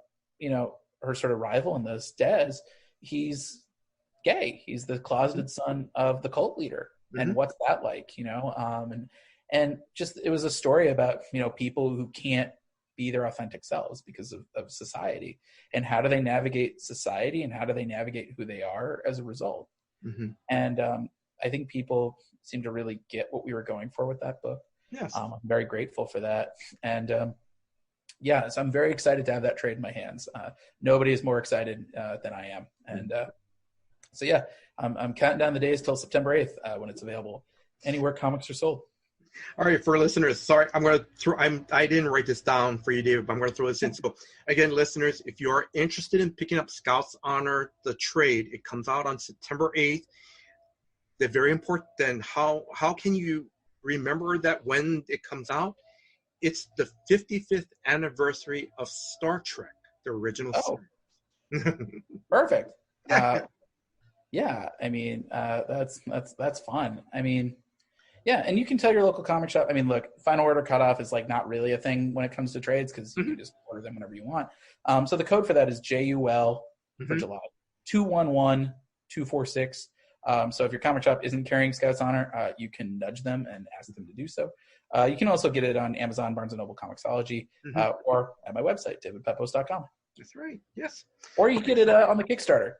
S2: sort of rival in this, Des, he's gay. He's the closeted son of the cult leader. And what's that like, and just, it was a story about, people who can't be their authentic selves because of society, and how do they navigate society, and how do they navigate who they are as a result. And I think people seem to really get what we were going for with that book.
S1: Yes.
S2: I'm very grateful for that. And so I'm very excited to have that trade in my hands. Nobody is more excited than I am. And I'm counting down the days till September 8th when it's available anywhere comics are sold.
S1: All right, for listeners, sorry, I didn't write this down for you, David, but I'm going to throw this in. So again, listeners, if you are interested in picking up Scouts Honor, the trade, it comes out on September 8th. They're very important. Then how can you remember that when it comes out? It's the 55th anniversary of Star Trek, the original series.
S2: Perfect. I mean, that's fun. I mean, yeah, and you can tell your local comic shop. I mean, look, final order cutoff is like not really a thing when it comes to trades, because you can just order them whenever you want. So the code for that is JUL for July 211246. So if your comic shop isn't carrying Scouts Honor, you can nudge them and ask them to do so. You can also get it on Amazon, Barnes & Noble, Comixology, or at my website, davidpepose.com.
S1: That's right. Yes.
S2: Or you get it on the Kickstarter.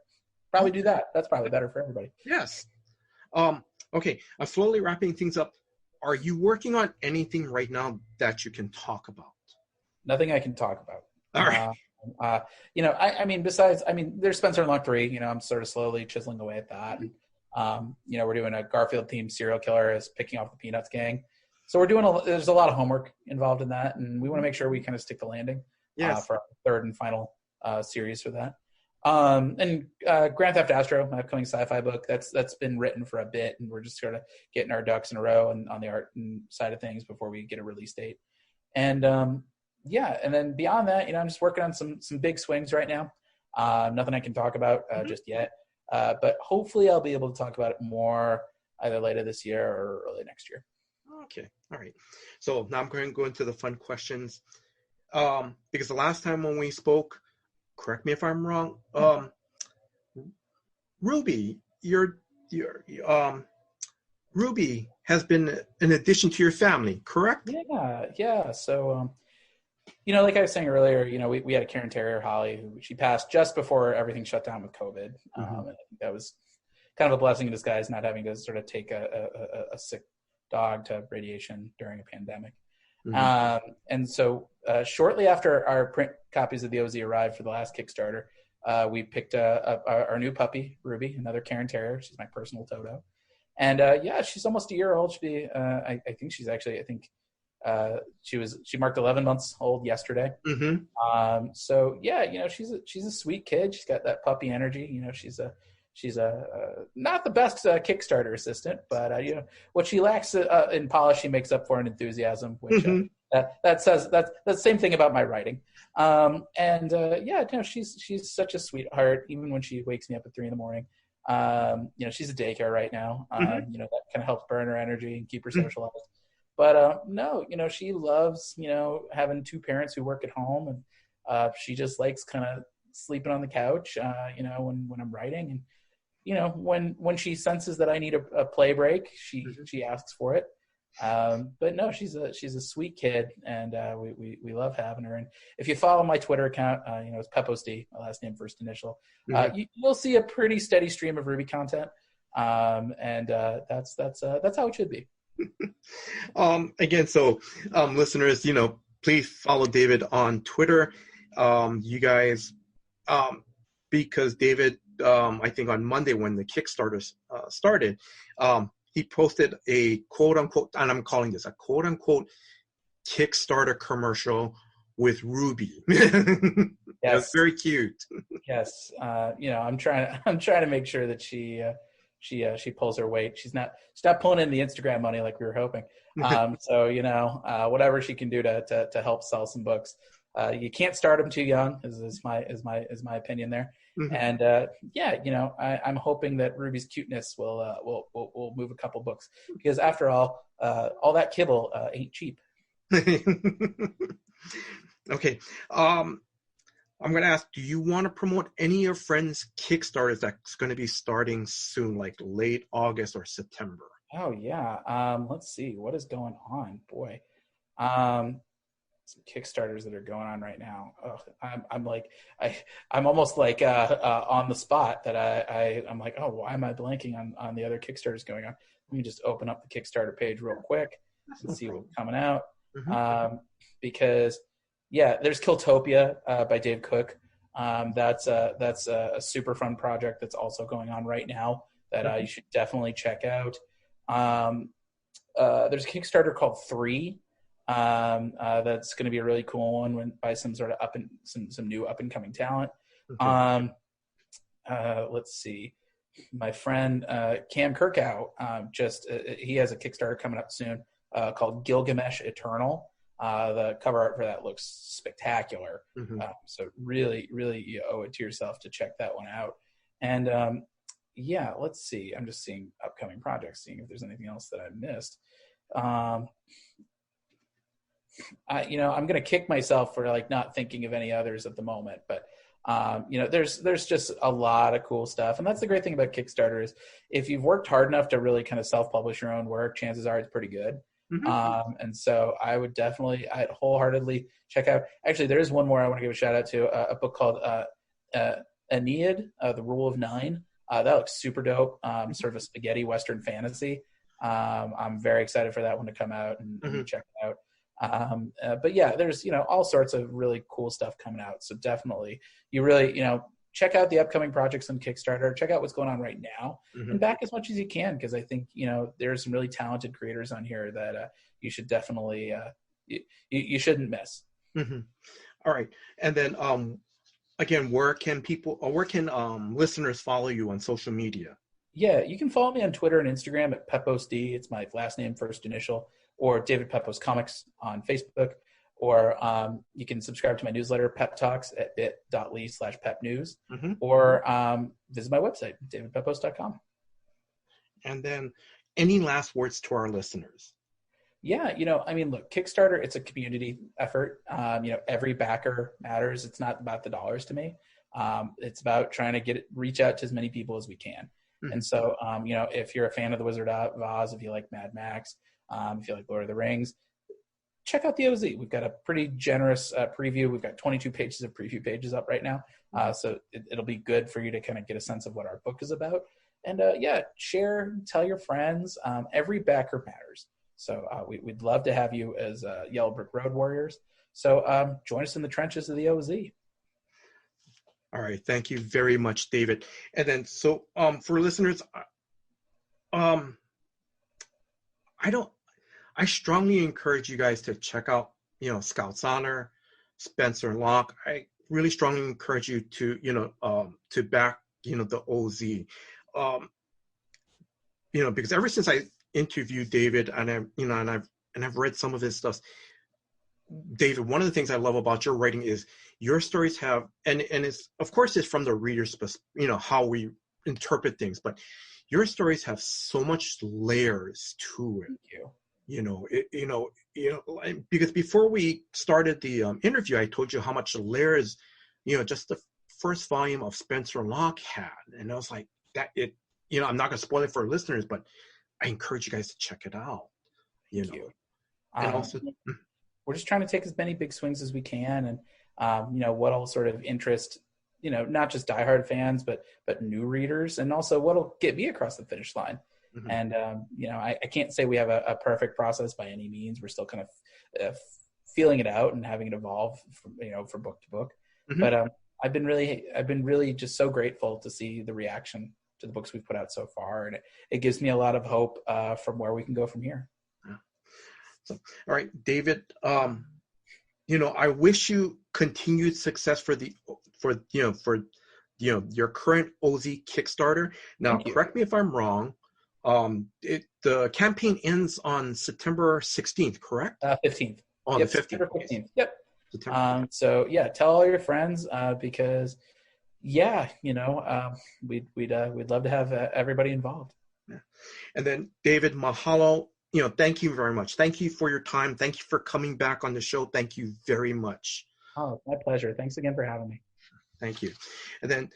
S2: Probably do that. That's probably better for everybody.
S1: Yes. Okay, I'm slowly wrapping things up. Are you working on anything right now that you can talk about?
S2: Nothing I can talk about.
S1: All right.
S2: Besides, there's Spencer and Luck 3. I'm sort of slowly chiseling away at that. And, we're doing a Garfield-themed serial killer as picking off the Peanuts gang. So there's a lot of homework involved in that, and we want to make sure we kind of stick the landing for our third and final series for that. And Grand Theft Astro, my upcoming sci-fi book, that's been written for a bit, and we're just sort of getting our ducks in a row and on the art side of things before we get a release date. And and then beyond that, I'm just working on some big swings right now. Nothing I can talk about just yet, but hopefully I'll be able to talk about it more either later this year or early next year.
S1: Okay, all right. So now I'm going to go into the fun questions, because the last time when we spoke, correct me if I'm wrong, Ruby, Ruby has been an addition to your family, correct?
S2: Yeah. So, like I was saying earlier, we had a Cairn Terrier, Holly, who she passed just before everything shut down with COVID. And I think that was kind of a blessing in disguise, not having to sort of take a sick dog to radiation during a pandemic. And so shortly after our print copies of the OZ arrived for the last Kickstarter, we picked up our new puppy, Ruby, another Cairn Terrier. She's my personal Toto. And she's almost a year old. She'll be, I think she's actually, she marked 11 months old yesterday. So yeah, she's a sweet kid. She's got that puppy energy. She's not the best Kickstarter assistant, but what she lacks in polish, she makes up for in enthusiasm. Which that says that's the same thing about my writing. She's such a sweetheart. Even when she wakes me up at 3 a.m, she's a daycare right now. That kind of helps burn her energy and keep her socialized. But she loves having two parents who work at home, and she just likes kind of sleeping on the couch, when I'm writing, and when she senses that I need a play break, she asks for it. But no, she's a sweet kid, and we love having her. And if you follow my Twitter account, it's Pepose, my last name, first initial. You'll see a pretty steady stream of Ruby content, and that's how it should be.
S1: Again, so listeners, please follow David on Twitter. You guys, because David, I think on Monday when the Kickstarter started, he posted a quote unquote, and I'm calling this a quote unquote Kickstarter commercial with Ruby. Yes. That's very cute.
S2: Yes. I'm trying to make sure that she pulls her weight. She's not pulling in the Instagram money like we were hoping. So whatever she can do to help sell some books. You can't start them too young is my opinion there. And I'm hoping that Ruby's cuteness will move a couple books, because after all that kibble ain't cheap.
S1: Okay. I'm going to ask, do you want to promote any of your friends' Kickstarters that's going to be starting soon, like late August or September?
S2: Oh yeah. Let's see what is going on. Boy. Some Kickstarters that are going on right now. I'm almost like on the spot that I'm like, oh, why am I blanking on the other Kickstarters going on? Let me just open up the Kickstarter page real quick and see what's coming out. Because there's Killtopia by Dave Cook. That's a super fun project that's also going on right now that you should definitely check out. There's a Kickstarter called 3. That's going to be a really cool one by some sort of some new up and coming talent. Let's see, my friend Cam Kirkow he has a Kickstarter coming up soon called Gilgamesh Eternal. The cover art for that looks spectacular. So really, really you owe it to yourself to check that one out. And let's see. I'm just seeing upcoming projects, seeing if there's anything else that I missed. I'm going to kick myself for like not thinking of any others at the moment, but there's just a lot of cool stuff. And that's the great thing about Kickstarter is if you've worked hard enough to really kind of self-publish your own work, chances are it's pretty good. And so I'd wholeheartedly check out. Actually, there is one more I want to give a shout out to, a book called Aeneid, The Rule of Nine. That looks super dope. Sort of a spaghetti Western fantasy. I'm very excited for that one to come out and check it out. But there's all sorts of really cool stuff coming out, so definitely you really check out the upcoming projects on Kickstarter, check out what's going on right now, and back as much as you can, because I think there's some really talented creators on here that you should definitely you shouldn't miss.
S1: All right, and then again, where can listeners follow you on social media?
S2: You can follow me on Twitter and Instagram at Pepose. It's my last name, first initial, or David Pepose Comics on Facebook, or you can subscribe to my newsletter, Pep Talks, at bit.ly/pepnews, or visit my website, davidpepose.com.
S1: And then any last words to our listeners?
S2: Look, Kickstarter, it's a community effort. Every backer matters. It's not about the dollars to me. It's about trying to reach out to as many people as we can. And so, if you're a fan of The Wizard of Oz, if you like Mad Max, if you like Lord of the Rings, check out the OZ. We've got a pretty generous preview. We've got 22 pages of preview pages up right now. So it'll be good for you to kind of get a sense of what our book is about. And share, tell your friends. Every backer matters. So we'd love to have you as Yellow Brick Road Warriors. So join us in the trenches of the OZ.
S1: All right. Thank you very much, David. And then, so for listeners, I strongly encourage you guys to check out, Scout's Honor, Spencer and Locke. I really strongly encourage you to, to back, the OZ. Because ever since I interviewed David and I've read some of his stuff, David, one of the things I love about your writing is your stories have, and it's, of course, it's from the reader's, how we interpret things, but your stories have so much layers to it.
S2: Thank you.
S1: Because before we started the interview, I told you how much layers, just the first volume of Spencer Locke had. And I was like, I'm not going to spoil it for our listeners, but I encourage you guys to check it out.
S2: Thank you.
S1: And also,
S2: we're just trying to take as many big swings as we can, and what'll sort of interest, not just diehard fans, but new readers, and also what'll get me across the finish line. Mm-hmm. And I can't say we have a perfect process by any means. We're still kind of feeling it out and having it evolve from book to book. Mm-hmm. But I've been really just so grateful to see the reaction to the books we've put out so far, and it gives me a lot of hope from where we can go from here.
S1: Yeah. So, all right, David, I wish you continued success for your current OZ Kickstarter. Now, correct me if I'm wrong. The campaign ends on September 16th, correct?
S2: 15th.
S1: On the 15th.
S2: September 15th. Yep. So yeah, tell all your friends because we'd love to have everybody involved.
S1: Yeah. And then David, mahalo. Thank you very much. Thank you for your time. Thank you for coming back on the show. Thank you very much.
S2: Oh, my pleasure. Thanks again for having me.
S1: Thank you. And then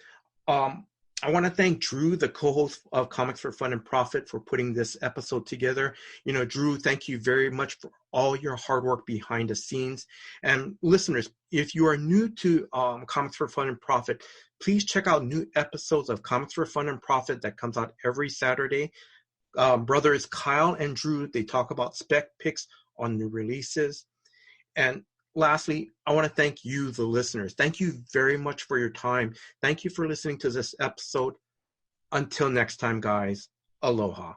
S1: I want to thank Drew, the co-host of Comics for Fun and Profit, for putting this episode together. Drew, thank you very much for all your hard work behind the scenes. And listeners, if you are new to Comics for Fun and Profit, please check out new episodes of Comics for Fun and Profit that comes out every Saturday. Brothers Kyle and Drew, they talk about spec picks on new releases. And lastly, I want to thank you, the listeners. Thank you very much for your time. Thank you for listening to this episode. Until next time, guys, aloha.